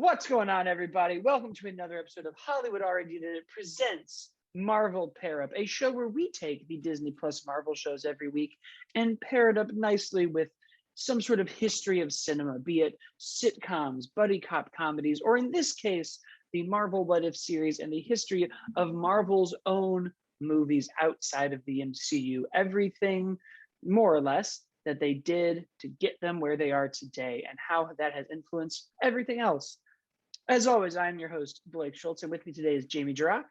What's going on, everybody? Welcome to another episode of Hollywood Already Did It presents Marvel Pair Up, a show where we take the Disney Plus Marvel shows every week and pair it up nicely with some sort of history of cinema, be it sitcoms, buddy cop comedies, or in this case, the Marvel What If series and the history of Marvel's own movies outside of the MCU. Everything, more or less, that they did to get them where they are today and how that has influenced everything else. As always, I'm your host, Blake Schultz, and with me today is Jamie Jirac.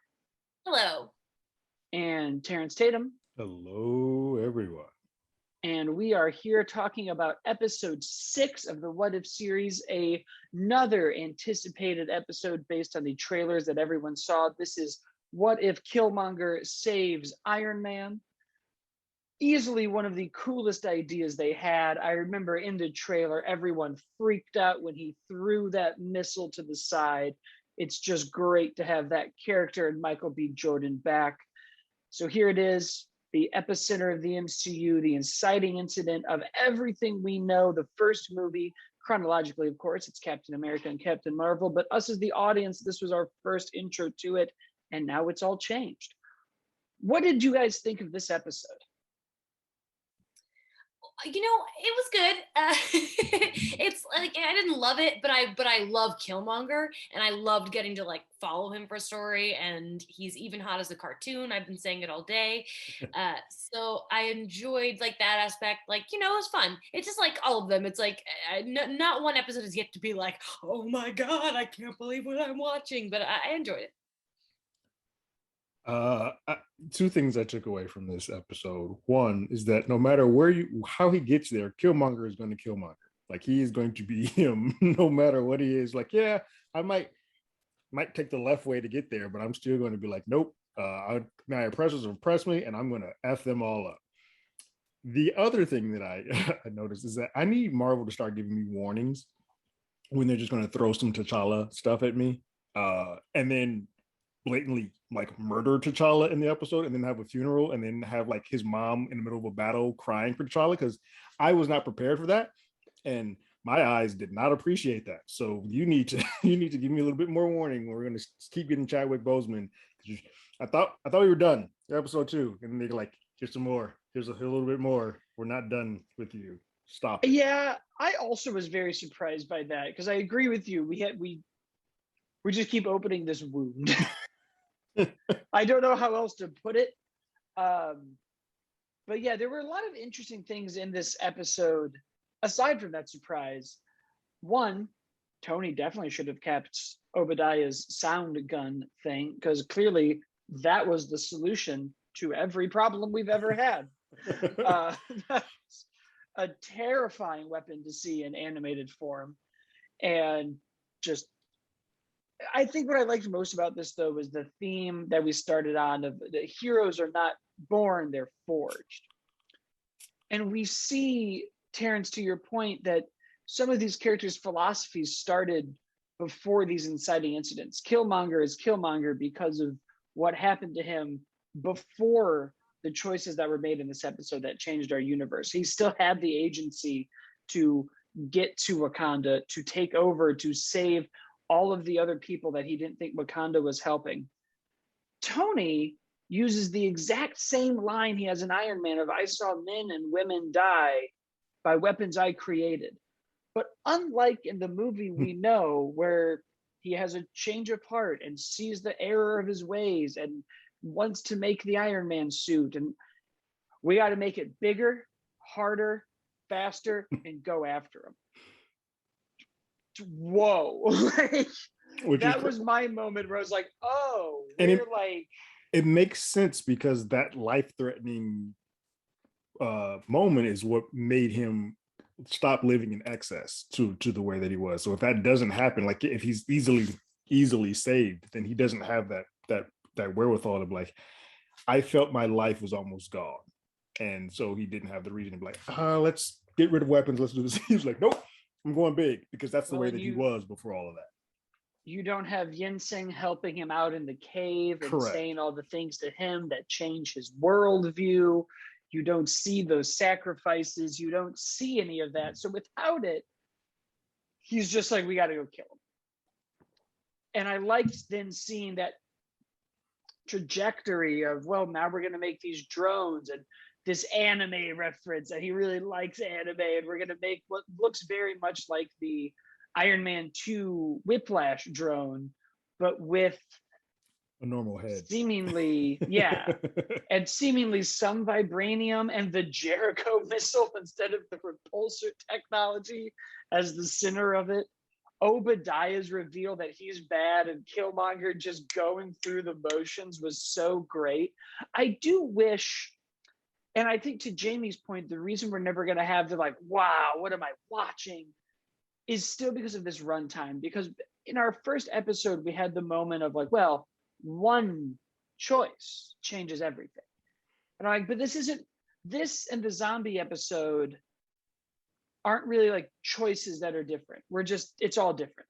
Hello. And Terrence Tatum. Hello, everyone. And we are here talking about episode 6 of the What If series, another anticipated episode based on the trailers that everyone saw. This is What If Killmonger Saves Iron Man. Easily one of the coolest ideas they had. I remember in the trailer, everyone freaked out when he threw that missile to the side. It's just great to have that character and Michael B. Jordan back. So here it is, the epicenter of the MCU, the inciting incident of everything we know. The first movie, chronologically, of course, it's Captain America and Captain Marvel, but us as the audience, this was our first intro to it, and now it's all changed. What did you guys think of this episode? You know, it was good. It's like I didn't love it, but I love Killmonger, and I loved getting to like follow him for a story. And he's even hot as a cartoon. I've been saying it all day. So I enjoyed like that aspect. Like, you know, it was fun. It's just like all of them. It's like not one episode is yet to be like, oh my god, I can't believe what I'm watching. But I enjoyed it. Two things I took away from this episode. One is that no matter how he gets there, Killmonger is going to Killmonger. Like, he is going to be him no matter what he is. Like, yeah, I might take the left way to get there, but I'm still going to be like, nope. My oppressors have oppressed me, and I'm going to F them all up. The other thing that I noticed is that I need Marvel to start giving me warnings when they're just going to throw some T'Challa stuff at me, and then blatantly like murder T'Challa in the episode, and then have a funeral, and then have like his mom in the middle of a battle crying for T'Challa, because I was not prepared for that, and my eyes did not appreciate that. So you need to give me a little bit more warning. We're going to keep getting Chadwick Boseman. I thought we were done episode 2, and they're like, here's some more. Here's a little bit more. We're not done with you. Stop it. Yeah, I also was very surprised by that, because I agree with you. We just keep opening this wound. I don't know how else to put it. But yeah, there were a lot of interesting things in this episode, aside from that surprise. One, Tony definitely should have kept Obadiah's sound gun thing, because clearly that was the solution to every problem we've ever had. That's a terrifying weapon to see in animated form. And just, I think what I liked most about this, though, was the theme that we started on of the heroes are not born, they're forged. And we see, Terrence, to your point, that some of these characters' philosophies started before these inciting incidents. Killmonger is Killmonger because of what happened to him before the choices that were made in this episode that changed our universe. He still had the agency to get to Wakanda, to take over, to save all of the other people that he didn't think Wakanda was helping. Tony uses the exact same line he has in Iron Man of, I saw men and women die by weapons I created. But unlike in the movie we know, where he has a change of heart and sees the error of his ways and wants to make the Iron Man suit, and we got to make it bigger, harder, faster, and go after him. Whoa. That was my moment where I was like, oh, it makes sense, because that life-threatening moment is what made him stop living in excess to the way that he was. So if that doesn't happen, like if he's easily saved, then he doesn't have that wherewithal of like, I felt my life was almost gone, and so he didn't have the reason to be like, let's get rid of weapons, let's do this. He was like, nope, I'm going big, because that's the way that he was before all of that. You don't have Yinsen helping him out in the cave and saying all the things to him that change his worldview. You don't see those sacrifices. You don't see any of that. So without it, he's just like, we got to go kill him. And I liked then seeing that trajectory of, well, now we're going to make these drones and this anime reference, and he really likes anime, and we're going to make what looks very much like the Iron Man 2 Whiplash drone, but with a normal head. Seemingly, yeah. And seemingly some vibranium and the Jericho missile instead of the repulsor technology as the center of it. Obadiah's reveal that he's bad and Killmonger just going through the motions was so great. I do wish, and I think to Jamie's point, the reason we're never going to have the like, wow, what am I watching, is still because of this runtime. Because in our first episode, we had the moment of like, well, one choice changes everything. And I'm like, but this isn't, this and the zombie episode aren't really like choices that are different. We're just, it's all different.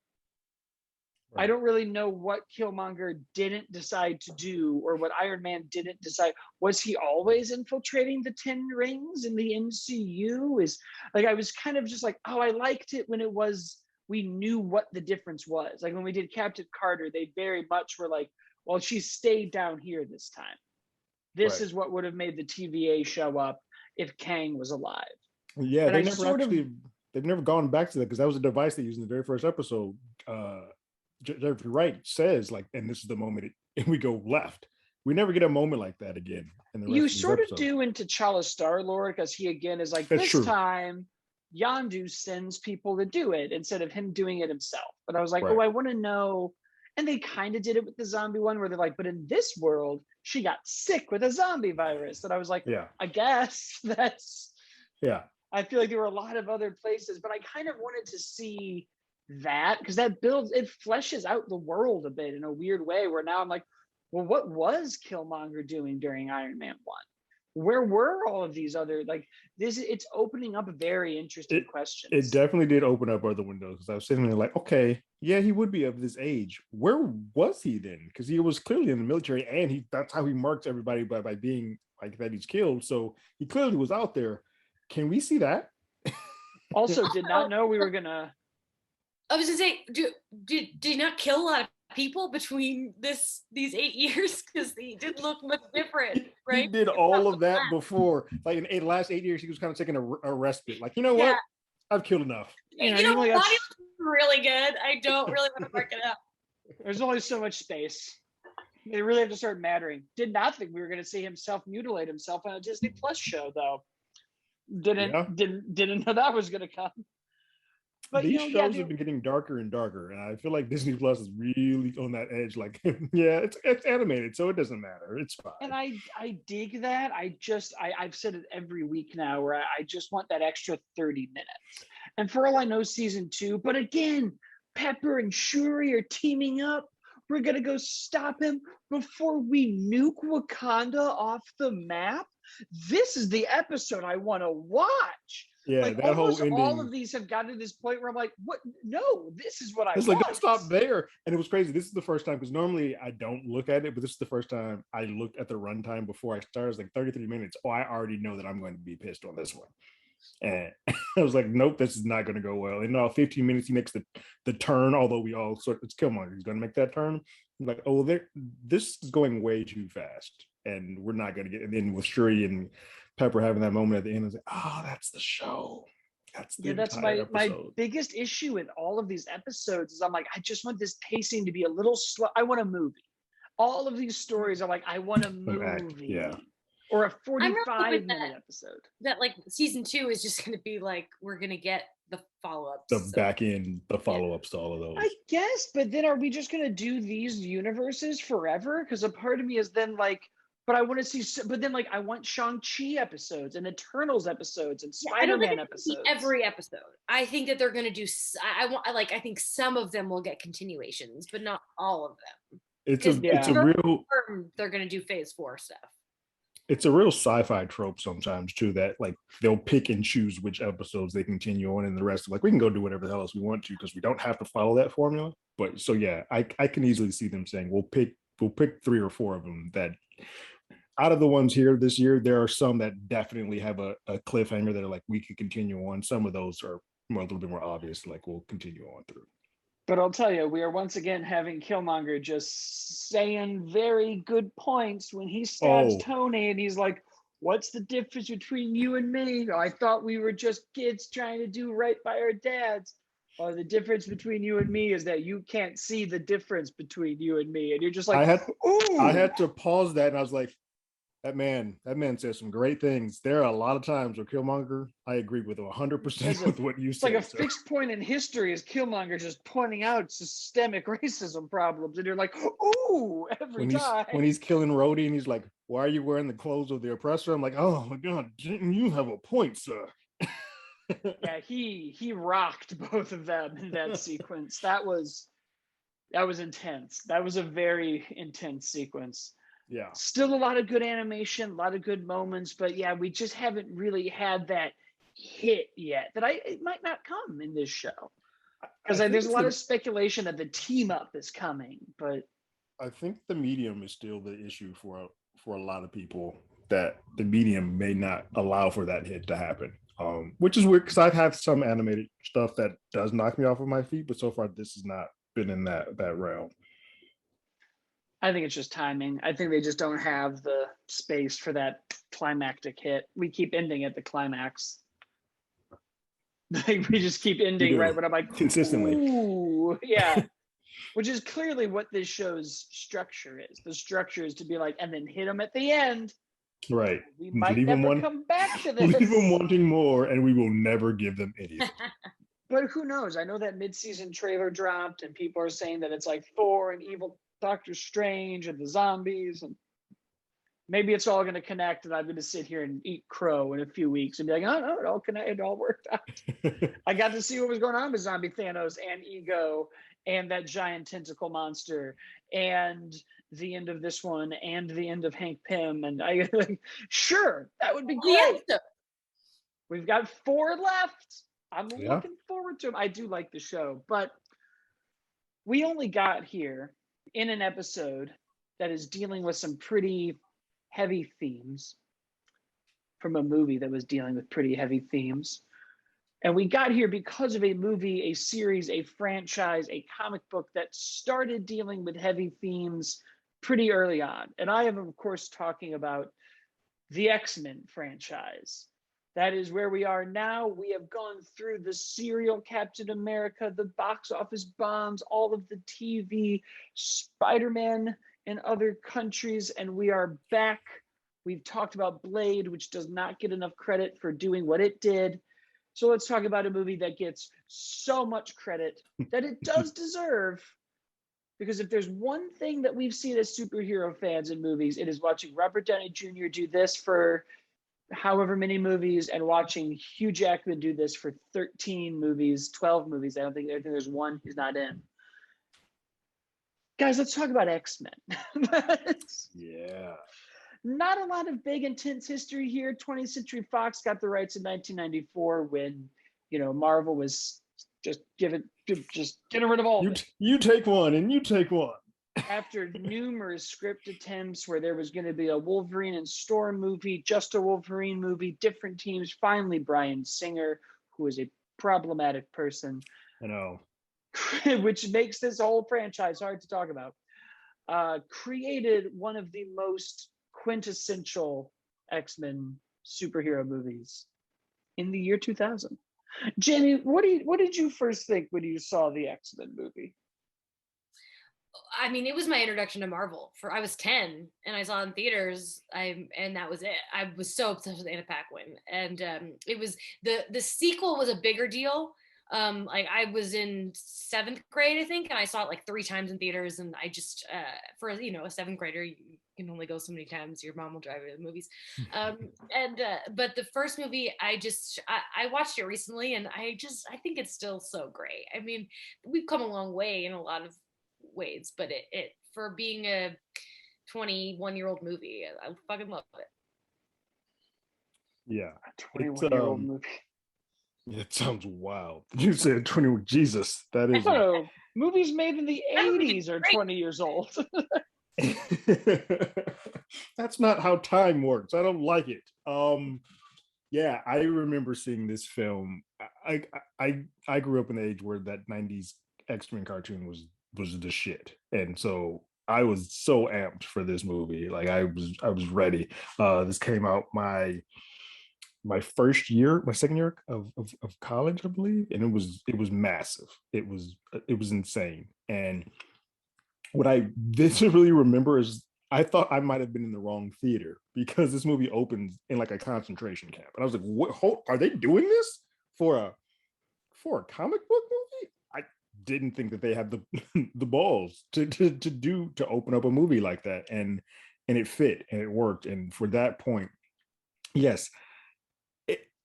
Right. I don't really know what Killmonger didn't decide to do or what Iron Man didn't decide. Was he always infiltrating the 10 rings in the MCU? Is like, I was kind of just like, oh, I liked it when it was, we knew what the difference was. Like when we did Captain Carter, they very much were like, well, she stayed down here this time. This is what would have made the TVA show up if Kang was alive. Yeah, they never actually, they've never gone back to that because that was a device they used in the very first episode. Jeffrey Wright says like, and this is the moment and we go left. We never get a moment like that again. In the rest you of sort episode. of do in T'Challa Star-Lord because he again is like, this time Yondu sends people to do it instead of him doing it himself. But I was like, oh, I want to know. And they kind of did it with the zombie one where they're like, but in this world, she got sick with a zombie virus. And I was like, I guess that's, I feel like there were a lot of other places, but I kind of wanted to see that because that builds, it fleshes out the world a bit in a weird way where now I'm like, well, what was Killmonger doing during Iron Man 1? Where were all of these other, like this, it's opening up very interesting questions. It definitely did open up other windows because I was sitting there like, okay, yeah, he would be of this age. Where was he then? Because he was clearly in the military and that's how he marks everybody by being like that he's killed. So he clearly was out there. Can we see that? Also, did not know we were gonna. I was gonna say, did he not kill a lot of people between these 8 years? Because he did look much different, right? He did all of that before. Like in the last 8 years, he was kind of taking a respite. Like, you know what? I've killed enough. You know, body looks really good. I don't really want to break it up. There's only so much space. They really have to start mattering. Did not think we were going to see him self-mutilate himself on a Disney Plus show, though. Didn't know that was going to come. But these shows have been getting darker and darker, and I feel like Disney Plus is really on that edge. Like, it's animated, so it doesn't matter. It's fine. And I dig that. I've said it every week now, where I just want that extra 30 minutes. And for all I know, season 2. But again, Pepper and Shuri are teaming up. We're gonna go stop him before we nuke Wakanda off the map. This is the episode I want to watch. Yeah, like that whole ending. All of these have gotten to this point where I'm like, what? No, this is what I want. It's like, don't stop there. And it was crazy. This is the first time, because normally I don't look at it, but this is the first time I looked at the runtime before I started. It's like 33 minutes. Oh, I already know that I'm going to be pissed on this one. And I was like, nope, this is not going to go well. And now 15 minutes, he makes the turn, although we all sort of, it's Killmonger. He's going to make that turn. I'm like, oh, this is going way too fast. And we're not going to get, and then with Shuri and Pepper having that moment at the end, I was like, oh, that's the show. That's my biggest issue with all of these episodes is I'm like, I just want this pacing to be a little slow. I want a movie. All of these stories are like, I want a movie. Yeah. Or a 45-minute episode. That like season 2 is just going to be like, we're going to get the follow-ups. The back end, the follow-ups to all of those. I guess, but then are we just going to do these universes forever? Because a part of me is then like, but I want to see, but then like I want Shang-Chi episodes and Eternals episodes and Spider-Man episodes. Every episode. I think that they're going to do, I think some of them will get continuations, but not all of them. It's a real, they're going to do phase 4 stuff. It's a real sci-fi trope sometimes too, that like they'll pick and choose which episodes they continue on, and the rest of like, we can go do whatever the hell else we want to because we don't have to follow that formula. But so yeah, I can easily see them saying we'll pick 3 or 4 of them that out of the ones here this year, there are some that definitely have a cliffhanger that are like we could continue on. Some of those are a little bit more obvious, like we'll continue on through. But I'll tell you, we are once again having Killmonger just saying very good points when he stabs Oh, Tony and he's like, what's the difference between you and me? I thought we were just kids trying to do right by our dads. Or the difference between you and me is that you can't see the difference between you and me. And you're just like, I had I ooh. had to pause that, and I was like, that man said some great things. There are a lot of times where Killmonger, I agree with 100% with what you It's like a said. So. fixed point in history is Killmonger just pointing out systemic racism problems. And you're like, ooh, every time. When he's killing Rhodey and he's like, "Why are you wearing the clothes of the oppressor?" I'm like, "Oh my god, didn't you have a point, sir?" Yeah, he rocked both of them in that sequence. That was intense. That was a very intense sequence. Yeah, Still a lot of good animation, a lot of good moments, but yeah, we just haven't really had that hit yet. It might not come in this show because there's a lot of speculation that the team up is coming, but I think the medium is still the issue for a lot of people. That the medium may not allow for that hit to happen, which is weird because I've had some animated stuff that does knock me off of my feet, but so far this has not been in that realm. I think it's just timing. I think they just don't have the space for that climactic hit. We keep ending at the climax. Like we just keep ending right when I'm like consistently. Ooh, yeah. Which is clearly what this show's structure is. The structure is to be like, and then hit them at the end. Right. We might never come back to this. Leave them wanting more, and we will never give them anything. But who knows? I know that mid-season trailer dropped, and people are saying that it's like Thor and evil Doctor Strange and the zombies, and maybe it's all going to connect, and I'm going to sit here and eat crow in a few weeks and be like, oh no, it all connected, it all worked out. I got to see what was going on with Zombie Thanos and Ego and that giant tentacle monster and the end of this one and the end of Hank Pym. And I like, sure, that would be great. We've got 4 left. I'm looking forward to them. I do like the show, but we only got here in an episode that is dealing with some pretty heavy themes from a movie that was dealing with pretty heavy themes. And we got here because of a movie, a series, a franchise, a comic book that started dealing with heavy themes pretty early on. And I am, of course, talking about the X-Men franchise. That is where we are now. We have gone through the serial Captain America, the box office bombs, all of the TV, Spider-Man in other countries, and we are back. We've talked about Blade, which does not get enough credit for doing what it did. So let's talk about a movie that gets so much credit that it does deserve. Because if there's one thing that we've seen as superhero fans in movies, it is watching Robert Downey Jr. do this for however many movies and watching Hugh Jackman do this for 13 movies, 12 movies. I think there's one he's not in. Guys, let's talk about X-Men. Yeah. Not a lot of big, intense history here. 20th Century Fox got the rights in 1994 when, Marvel was just getting rid of all. You take one and you take one. After numerous script attempts where there was going to be a Wolverine and Storm movie, just a Wolverine movie, different teams, finally Bryan Singer, who is a problematic person. I know. Which makes this whole franchise hard to talk about. Created one of the most quintessential X-Men superhero movies in the year 2000. Jamie, what did you first think when you saw the X-Men movie? I mean, it was my introduction to Marvel. I was 10 and I saw it in theaters. And that was it. I was so obsessed with Anna Paquin, and it was the sequel was a bigger deal. Like I was in 7th grade, I think, and I saw it like 3 times in theaters. And I just for a 7th grader, you can only go so many times. Your mom will drive you to the movies. But the first movie, I watched it recently, and I think it's still so great. I mean, we've come a long way in a lot of ways, but it for being a 21-year-old movie, I fucking love it. Yeah, a 21-year-old movie. It sounds wild. You said 20. Jesus, that is. No, movies made in the 80s are 20 years old. That's not how time works. I don't like it. Yeah, I remember seeing this film. I grew up in the age where that 90s X-Men cartoon was the shit. And so I was so amped for this movie. Like I was ready. This came out my first year, my second year of college, I believe, and it was massive. It was insane. And what I viscerally remember is I thought I might have been in the wrong theater because this movie opens in like a concentration camp, and I was like, "What? Are they doing this for a comic book movie?" I didn't think that they had the the balls to open up a movie like that, and it fit and it worked. And for that point, yes,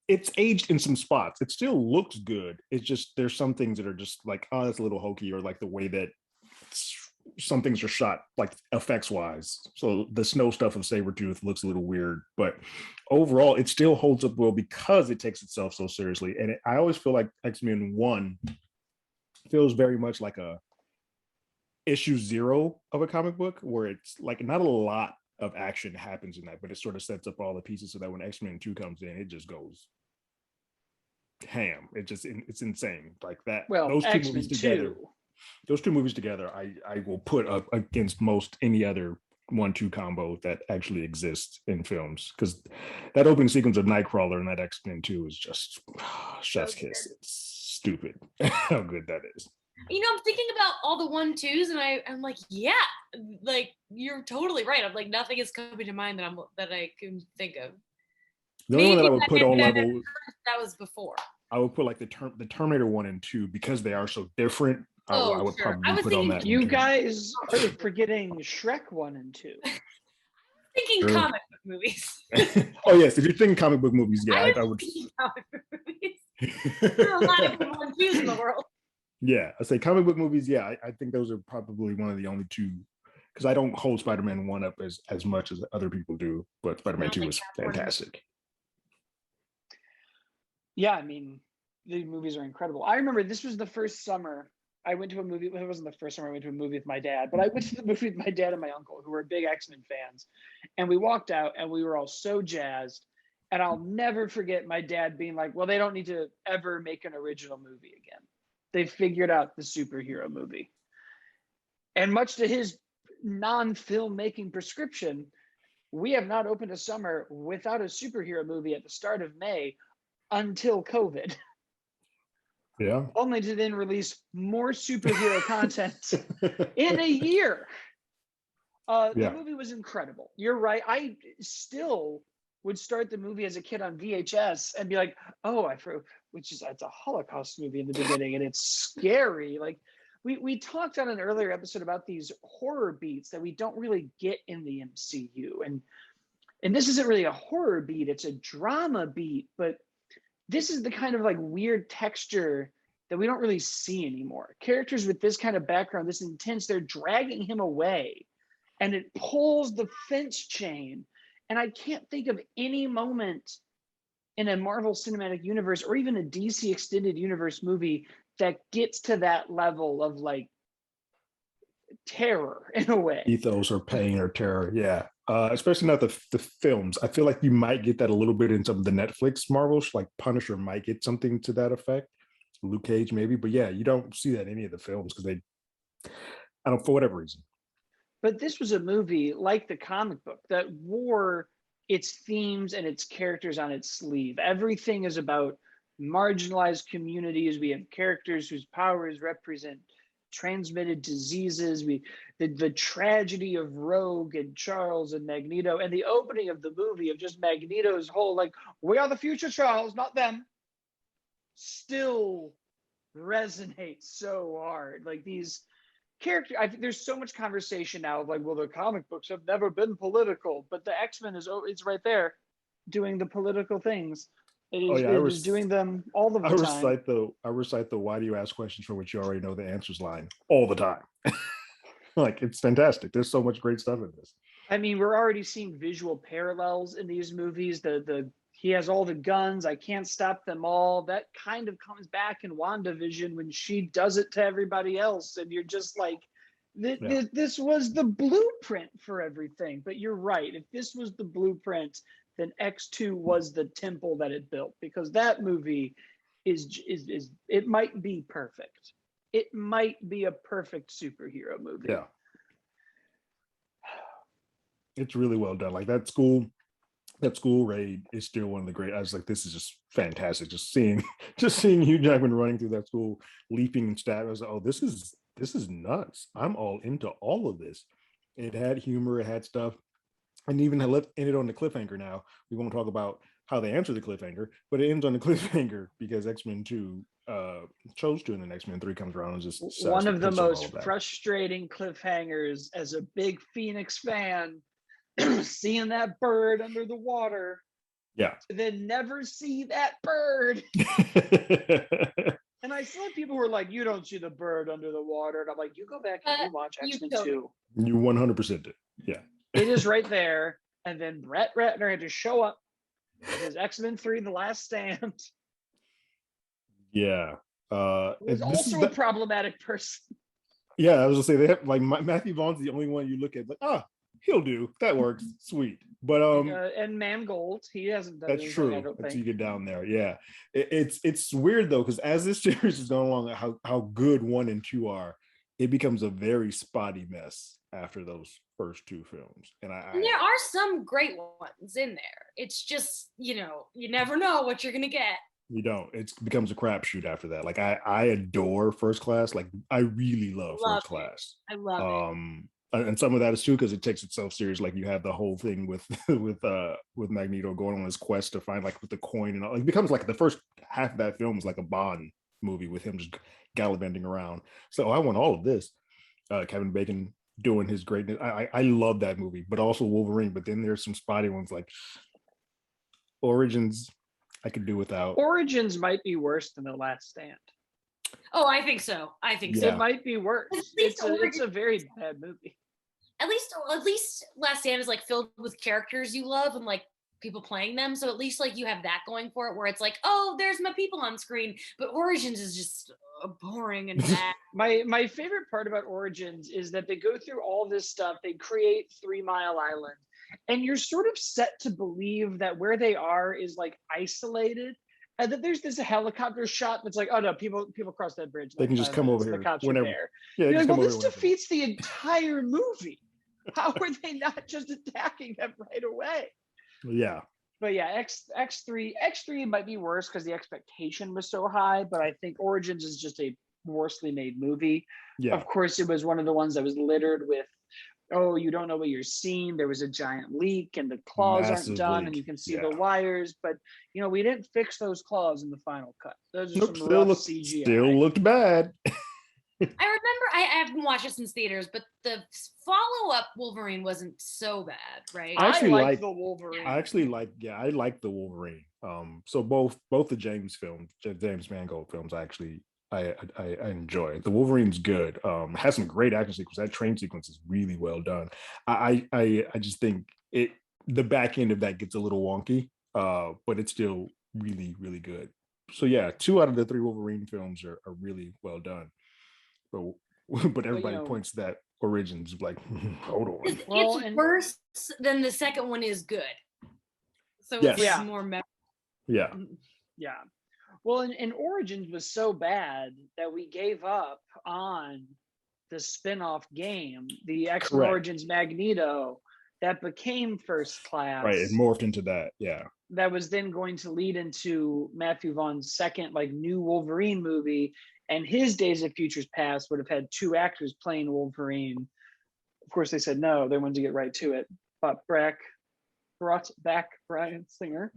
it's aged in some spots. It still looks good. It's just there's some things that are just like, oh, that's a little hokey, or like the way that some things are shot, like effects wise. So the snow stuff of Sabretooth looks a little weird, but overall, it still holds up well because it takes itself so seriously. And I always feel like X-Men 1 feels very much like a issue 0 of a comic book, where it's like not a lot of action happens in that, but it sort of sets up all the pieces so that when X-Men 2 comes in, it just goes ham. It's insane. Like that. Well, those two X-Men movies together. 2. Those two movies together, I will put up against most any other 1-2 combo that actually exists in films, because that opening sequence of Nightcrawler and that X-Men 2 is just chef's kiss. It's stupid how good that is. I'm thinking about all the 1-2s, and I'm like, yeah, like you're totally right. I'm like, nothing is coming to mind that I can think of. The only one that I would put on level that was before. I would put like the Terminator 1 and 2, because they are so different. I would sure. probably put on that. You guys are forgetting Shrek 1 and 2. Thinking comic book movies. Oh yes, if you're thinking comic book movies, yeah, I would. Comic book movies. There are a lot of 1-2s in the world. Yeah, I say comic book movies. Yeah, I think those are probably one of the only two, because I don't hold Spider-Man 1 up as much as other people do, but Spider-Man 2 was fantastic. Yeah, I mean, the movies are incredible. I remember this was the first summer I went to a movie. Well, it wasn't the first summer I went to a movie with my dad, but I went to the movie with my dad and my uncle, who were big X-Men fans. And we walked out and we were all so jazzed. And I'll never forget my dad being like, well, they don't need to ever make an original movie again. They figured out the superhero movie. And much to his non-filmmaking prescription, we have not opened a summer without a superhero movie at the start of May until COVID. Yeah. Only to then release more superhero content in a year. The movie was incredible. You're right. I still would start the movie as a kid on VHS and be like, oh, it's a Holocaust movie in the beginning, and it's scary. Like we talked on an earlier episode about these horror beats that we don't really get in the MCU. And this isn't really a horror beat, it's a drama beat, but this is the kind of like weird texture that we don't really see anymore. Characters with this kind of background, this intense, they're dragging him away, and it pulls the fence chain. And I can't think of any moment in a Marvel Cinematic Universe or even a DC Extended Universe movie that gets to that level of like terror in a way. Ethos or pain or terror, yeah. Especially not the films. I feel like you might get that a little bit in some of the Netflix Marvels, like Punisher might get something to that effect. Luke Cage maybe, but yeah, you don't see that in any of the films because for whatever reason. But this was a movie like the comic book that wore its themes and its characters on its sleeve. Everything is about marginalized communities. We have characters whose powers represent transmitted diseases. The tragedy of Rogue and Charles and Magneto, and the opening of the movie of just Magneto's whole like, we are the future, Charles, not them, still resonates so hard. Like these characters, there's so much conversation now of like, well, the comic books have never been political, but the X-Men it's right there doing the political things. It is doing them all of the time. I recite the why do you ask questions for which you already know the answers line all the time. Like, it's fantastic. There's so much great stuff in this. I mean, we're already seeing visual parallels in these movies. He has all the guns. I can't stop them all. That kind of comes back in WandaVision when she does it to everybody else. And you're just like, this was the blueprint for everything. But you're right. If this was the blueprint, then X2 was the temple that it built, because that movie is it might be perfect. it might be a perfect superhero movie. Yeah. It's really well done. Like that school raid is still one of the great. I was like, this is just fantastic. Just seeing Hugh Jackman running through that school, leaping and stabbing. I was like, oh, this is nuts. I'm all into all of this. It had humor, it had stuff, and even ended on the cliffhanger. Now we won't talk about how they answer the cliffhanger, but it ends on the cliffhanger because X-Men 2 chose to, and then X-Men 3 comes around and just one of the most frustrating cliffhangers as a big Phoenix fan. Seeing that bird under the water, yeah, then never see that bird. And I saw people who were like, "You don't see the bird under the water," and I'm like, "You go back and you watch X-Men 2. You 100% did, yeah. It is right there." And then Brett Ratner had to show up because X-Men 3: The Last Stand. Yeah, was also a problematic person. Yeah, I was gonna say they have like Matthew Vaughn's the only one you look at like, he'll do that, works, sweet. But and Mangold, he hasn't done that's true. Until you get down there, yeah. It's weird though, because as this series is going along, how good 1 and 2 are, it becomes a very spotty mess after those first 2 films. And there are some great ones in there. It's just, you never know what you're gonna get. You don't. It becomes a crapshoot after that. Like I adore First Class. Like I really love First Class. I love it. And some of that is true because it takes itself serious. Like you have the whole thing with with Magneto going on his quest to find like with the coin and all. It becomes like the first half of that film is like a Bond movie with him just gallivanting around. So I want all of this. Kevin Bacon doing his greatness. I love that movie, but also Wolverine. But then there's some spotty ones like Origins. I could do without. Origins might be worse than The Last Stand. Oh, I think so. It might be worse. It's a very bad movie. At least Last Stand is like filled with characters you love and like people playing them. So at least like you have that going for it, where it's like, oh, there's my people on screen. But Origins is just boring and bad. My favorite part about Origins is that they go through all this stuff. They create 3 Mile Island, and you're sort of set to believe that where they are is like isolated. And that there's this helicopter shot that's like, oh no, people cross that bridge. They can just come over here the cops whenever. Are there. Yeah, you're like, well, this defeats the entire movie. How are they not just attacking them right away? Yeah. But yeah, X3 might be worse because the expectation was so high. But I think Origins is just a worsely made movie. Yeah. Of course, it was one of the ones that was littered with, oh, you don't know what you're seeing. There was a giant leak and the claws aren't done and you can see the wires. But, we didn't fix those claws in the final cut. Those are some rough CGI. Still looked bad. I remember, I haven't watched it since theaters, but the follow-up Wolverine wasn't so bad, right? I like the Wolverine. I like the Wolverine. So both the James Mangold films, I enjoy. The Wolverine's good. Has some great action sequence. That train sequence is really well done. I just think the back end of that gets a little wonky, but it's still really, really good. So yeah, 2 out of the 3 Wolverine films are really well done. But everybody points to that Origins like, hold on. It's worse than the second one is good. So it's more memorable. Yeah. Yeah. Well, and Origins was so bad that we gave up on the spin-off game, the X-Men Origins Magneto, that became First Class. Right, it morphed into that, yeah. That was then going to lead into Matthew Vaughn's second, new Wolverine movie, and his Days of Futures Past would have had 2 actors playing Wolverine. Of course, they said no. They wanted to get right to it. But brought back Bryan Singer.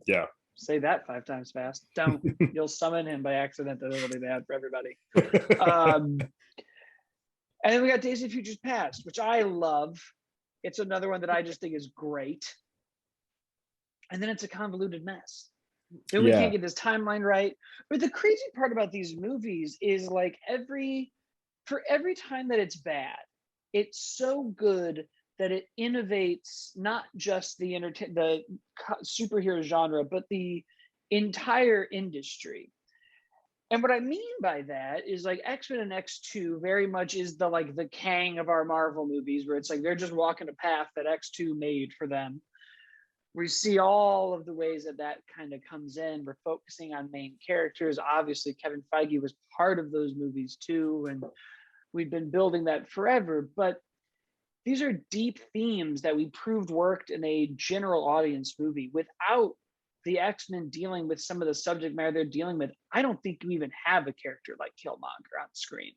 Yeah. Say that 5 times fast. Don't. You'll summon him by accident. That'll be bad for everybody. And then we got Days of Futures Past, which I love. It's another one that I just think is great. And then it's a convoluted mess. Then we can't get this timeline right. But the crazy part about these movies is for every time that it's bad, it's so good that it innovates not just the superhero genre, but the entire industry. And what I mean by that is X-Men and X2 very much is the Kang of our Marvel movies, where it's they're just walking a path that X2 made for them. we see all of the ways that that kind of comes in. We're focusing on main characters. Obviously, Kevin Feige was part of those movies too, and we've been building that forever. But these are deep themes that we proved worked in a general audience movie. Without the X-Men dealing with some of the subject matter they're dealing with, I don't think you even have a character like Killmonger on screen.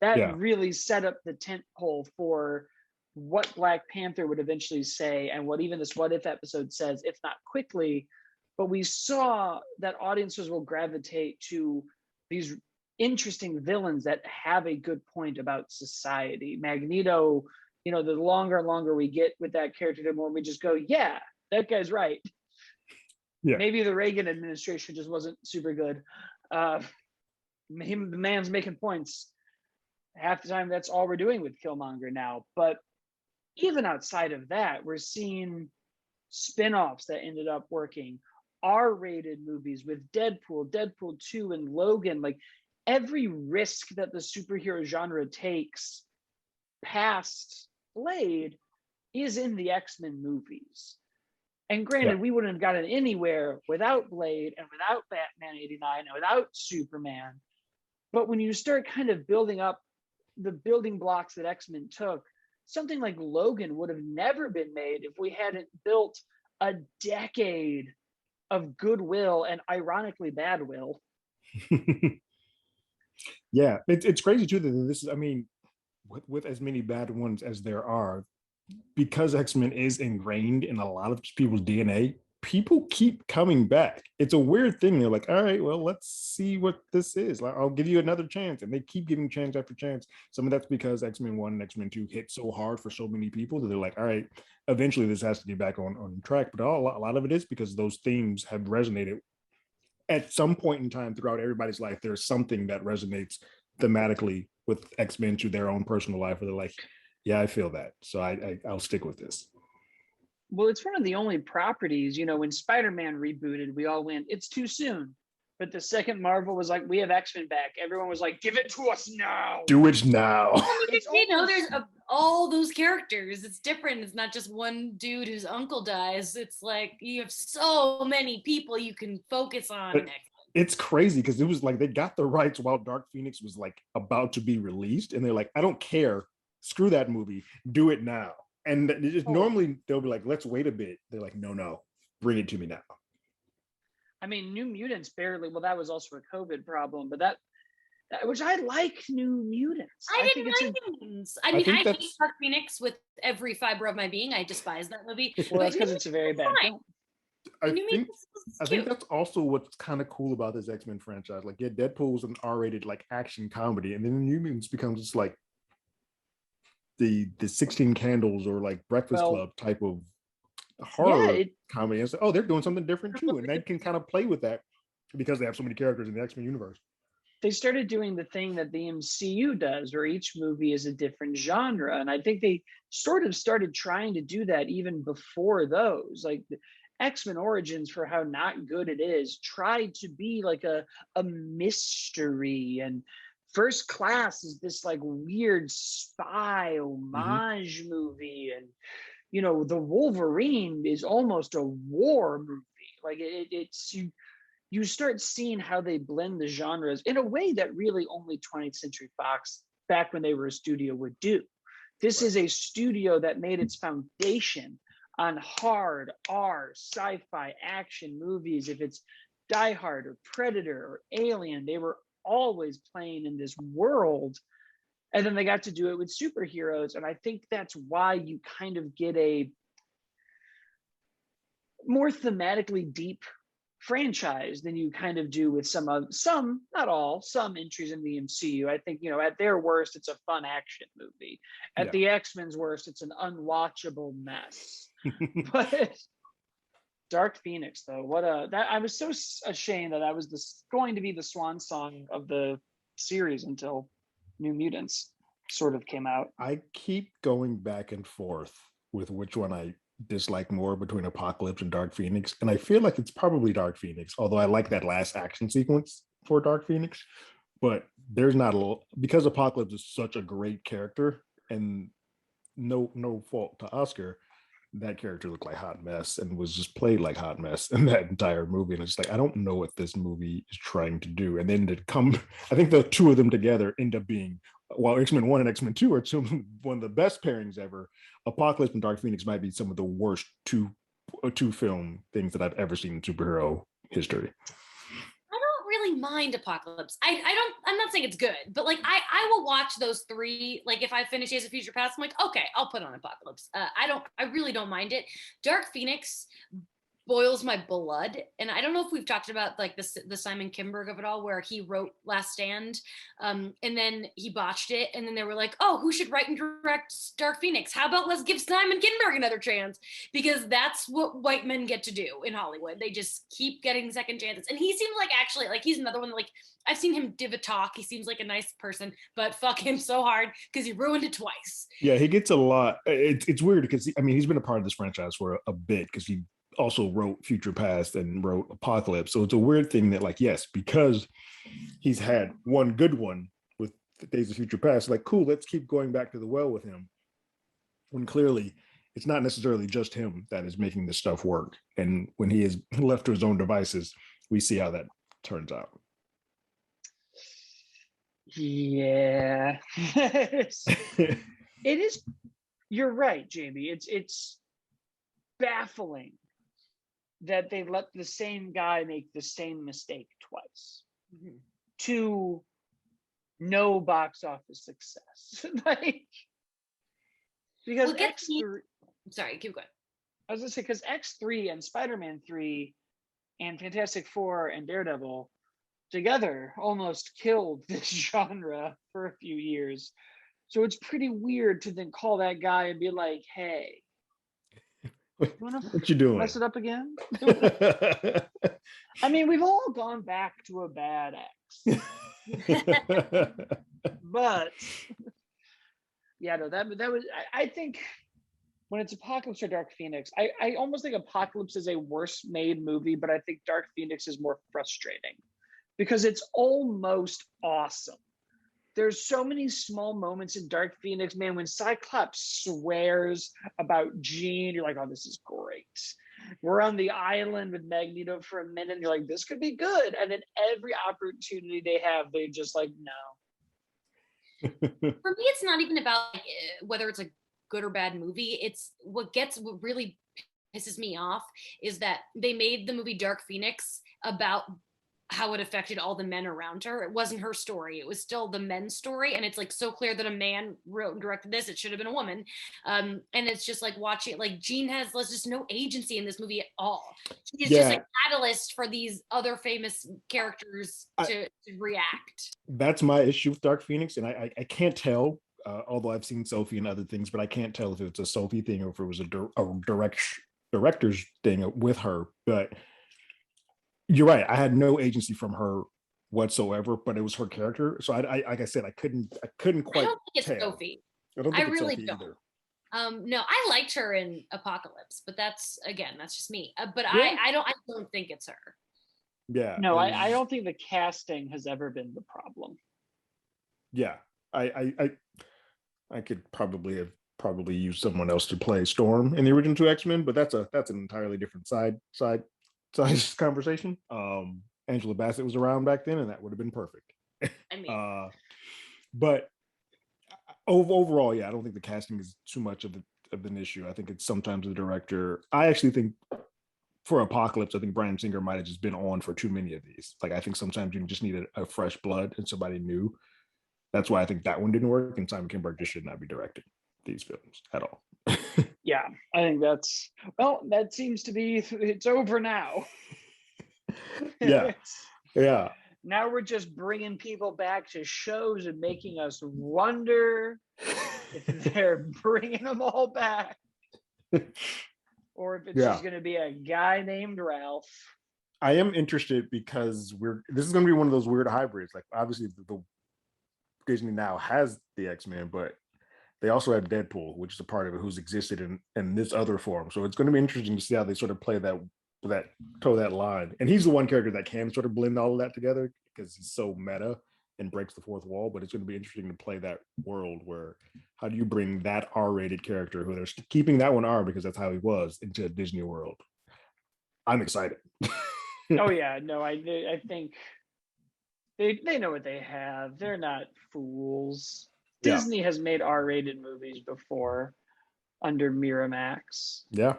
That Yeah. really set up the tent pole for what Black Panther would eventually say, and what even this What If episode says, if not quickly. But we saw that audiences will gravitate to these interesting villains that have a good point about society. Magneto, the longer and longer we get with that character, the more we just go, yeah, that guy's right. Yeah. Maybe the Reagan administration just wasn't super good. The man's making points. Half the time, that's all we're doing with Killmonger now. But even outside of that, we're seeing spin-offs that ended up working, R-rated movies with Deadpool, Deadpool 2, and Logan. Like, every risk that the superhero genre takes past Blade is in the X-Men movies. And granted, we wouldn't have gotten anywhere without Blade and without Batman 89 and without Superman. But when you start kind of building up the building blocks that X-Men took, something like Logan would have never been made if we hadn't built a decade of goodwill and ironically bad will. Yeah, it's crazy too that this is, I mean, with as many bad ones as there are, because X-Men is ingrained in a lot of people's DNA, people keep coming back. It's a weird thing. They're like, all right, well, let's see what this is. Like, I'll give you another chance. And they keep giving chance after chance. Some of that's because X-Men 1 and X-Men 2 hit so hard for so many people that they're like, all right, eventually this has to get back on track. But a lot of it is because those themes have resonated at some point in time throughout everybody's life. There's something that resonates thematically with X-Men to their own personal life where they're like, yeah, I feel that. So I'll stick with this. Well, it's one of the only properties, when Spider-Man rebooted, we all went, it's too soon. But the second Marvel was like, we have X-Men back. Everyone was like, give it to us now. Do it now. It's There's all those characters. It's different. It's not just one dude whose uncle dies. It's like you have so many people you can focus on. It's crazy because it was like they got the rights while Dark Phoenix was like about to be released. And they're like, I don't care. Screw that movie. Do it now. And normally they'll be like, let's wait a bit. They're like, no, bring it to me now. I mean, New Mutants barely. Well, that was also a COVID problem, but that which I like New Mutants. I didn't like Mutants. I mean, I hate Dark Phoenix with every fiber of my being. I despise that movie. Well, that's because it's a very bad film. I think that's also what's kind of cool about this X-Men franchise. Like, yeah, Deadpool's an R-rated like action comedy, and then New Mutants becomes just like the 16 Candles or like Breakfast Club type of horror comedy. And so, they're doing something different too, and they can kind of play with that because they have so many characters in the X-Men universe. They started doing the thing that the MCU does, where each movie is a different genre, and I think they sort of started trying to do that even before those. Like X-Men Origins, for how not good it is, tried to be like a mystery, and First Class is this like weird spy homage movie, and the Wolverine is almost a war movie. Like it's you start seeing how they blend the genres in a way that really only 20th Century Fox, back when they were a studio, would do. This is a studio that made its foundation on hard R sci-fi action movies. If it's Die Hard or Predator or Alien, they were always playing in this world. And then they got to do it with superheroes. And I think that's why you kind of get a more thematically deep franchise than you kind of do with some, not all, some entries in the MCU. I think, at their worst, it's a fun action movie. At the X-Men's worst, it's an unwatchable mess. But Dark Phoenix, though, I was so ashamed that I was going to be the swan song of the series until New Mutants sort of came out. I keep going back and forth with which one I dislike more between Apocalypse and Dark Phoenix, and I feel like it's probably Dark Phoenix, although I like that last action sequence for Dark Phoenix. But there's not because Apocalypse is such a great character, and no fault to Oscar, that character looked like hot mess and was just played like hot mess in that entire movie. And it's like, I don't know what this movie is trying to do. And then to come, I think the two of them together end up being, while X-Men 1 and X-Men 2 are one of the best pairings ever, Apocalypse and Dark Phoenix might be some of the worst two film things that I've ever seen in superhero history. I don't really mind Apocalypse. I'm not saying it's good, but like I will watch those three. Like if I finish Days of Future Past, I'm like, okay, I'll put on Apocalypse. I really don't mind it. Dark Phoenix boils my blood, and I don't know if we've talked about like the Simon Kinberg of it all, where he wrote Last Stand, and then he botched it, and then they were like, oh, who should write and direct Dark Phoenix? How about let's give Simon Kinberg another chance, because that's what white men get to do in Hollywood. They just keep getting second chances, and he seems like actually like he's another one that, like, I've seen him give a talk. He seems like a nice person, but fuck him so hard because he ruined it twice. Yeah, he gets a lot. It's weird because he's been a part of this franchise for a bit, because he also wrote Future Past and wrote Apocalypse. So it's a weird thing that, like, yes, because he's had one good one with Days of Future Past, like, cool, let's keep going back to the well with him. When clearly it's not necessarily just him that is making this stuff work. And when he is left to his own devices, we see how that turns out. Yeah. It is. You're right, Jamie. It's baffling that they let the same guy make the same mistake twice, to no box office success. Like, because X3, sorry, keep going. I was gonna say, because X3 and Spider-Man 3 and Fantastic Four and Daredevil together almost killed this genre for a few years. So it's pretty weird to then call that guy and be like, hey, what you doing? Mess it up again? I mean, we've all gone back to a bad X. But yeah, no, that was, I think when it's Apocalypse or Dark Phoenix, I almost think Apocalypse is a worse made movie, but I think Dark Phoenix is more frustrating because it's almost awesome. There's so many small moments in Dark Phoenix, man. When Cyclops swears about Jean, you're like, oh, this is great. We're on the island with Magneto for a minute, and you're like, this could be good. And then every opportunity they have, they just like, no. For me, it's not even about whether it's a good or bad movie. It's what really pisses me off is that they made the movie Dark Phoenix about how it affected all the men around her. It wasn't her story. It was still the men's story. And it's like so clear that a man wrote and directed this. It should have been a woman. And it's just like watching, like Jean has just no agency in this movie at all. She's just a catalyst for these other famous characters to react. That's my issue with Dark Phoenix. And I can't tell, although I've seen Sophie and other things, but I can't tell if it's a Sophie thing or if it was a director's thing with her. But you're right. I had no agency from her whatsoever, but it was her character. So I like I said, I couldn't quite. I don't think it's tell. Sophie. I don't think I it's really Sophie don't. Either. No, I liked her in Apocalypse, but that's just me. But Yeah. I don't think it's her. Yeah. No, I don't think the casting has ever been the problem. Yeah, I could probably have used someone else to play Storm in the original 2 X-Men, but that's an entirely different side conversation. Angela Bassett was around back then, and that would have been perfect. I mean, but overall, yeah, I don't think the casting is too much of an issue. I think it's sometimes the director. I actually think for Apocalypse, I think Bryan Singer might have just been on for too many of these. Like, I think sometimes you just need a fresh blood and somebody new. That's why I think that one didn't work, and Simon Kinberg just should not be directing these films at all. Yeah, I think that seems to be, it's over now. Yeah. Yeah. Now we're just bringing people back to shows and making us wonder if they're bringing them all back, or if it's just going to be a guy named Ralph. I am interested because this is going to be one of those weird hybrids. Like, obviously the Disney now has the X-Men, but they also have Deadpool, which is a part of it, who's existed in this other form. So it's going to be interesting to see how they sort of play toe that line. And he's the one character that can sort of blend all of that together because he's so meta and breaks the fourth wall, but it's going to be interesting to play that world where how do you bring that R-rated character who they're keeping that one R because that's how he was into a Disney world. I'm excited. Oh yeah, no, I think they know what they have. They're not fools. Yeah. Disney has made R-rated movies before under Miramax, Yeah.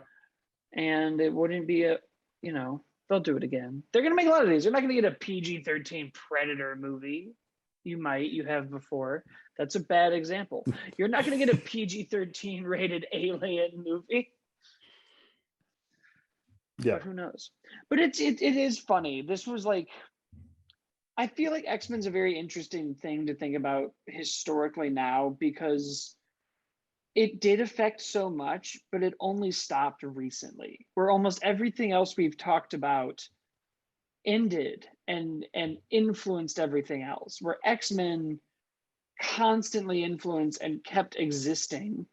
and it wouldn't be they'll do it again. They're gonna make a lot of these. They're not gonna get a PG-13 Predator movie. You have before. That's a bad example. You're not gonna get a PG-13 rated Alien movie. Yeah. But who knows? But it is funny. This was like, I feel like X-Men's a very interesting thing to think about historically now because it did affect so much, but it only stopped recently, where almost everything else we've talked about ended and influenced everything else, where X-Men constantly influenced and kept existing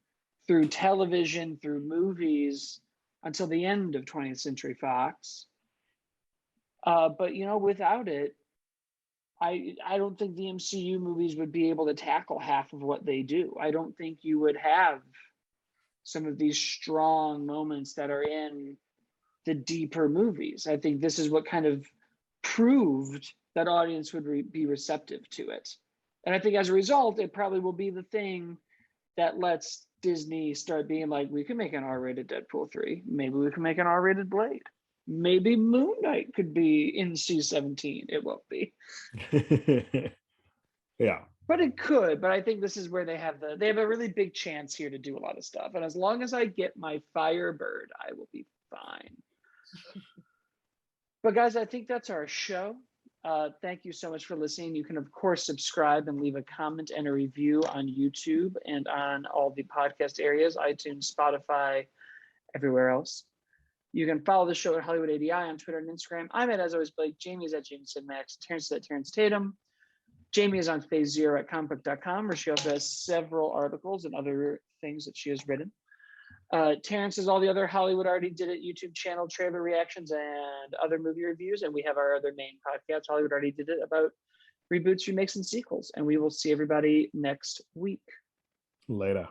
through television, through movies, until the end of 20th Century Fox. But without it, I don't think the MCU movies would be able to tackle half of what they do. I don't think you would have some of these strong moments that are in the deeper movies. I think this is what kind of proved that audience would be receptive to it. And I think as a result, it probably will be the thing that lets Disney start being like, we can make an R-rated Deadpool 3. Maybe we can make an R-rated Blade. Maybe Moon Knight could be NC-17. It won't be. Yeah. But it could. But I think this is where they have a really big chance here to do a lot of stuff. And as long as I get my Firebird, I will be fine. But guys, I think that's our show. Thank you so much for listening. You can, of course, subscribe and leave a comment and a review on YouTube and on all the podcast areas, iTunes, Spotify, everywhere else. You can follow the show at Hollywood ADI on Twitter and Instagram. I'm at, as always, Blake. Jamie is at Jamie Sidmax. Terrence is at Terrence Tatum. Jamie is on Phase Zero at comicbook.com, where she also has several articles and other things that she has written. Terrence has all the other Hollywood Already Did It YouTube channel trailer reactions and other movie reviews. And we have our other main podcast, Hollywood Already Did It, about reboots, remakes, and sequels. And we will see everybody next week. Later.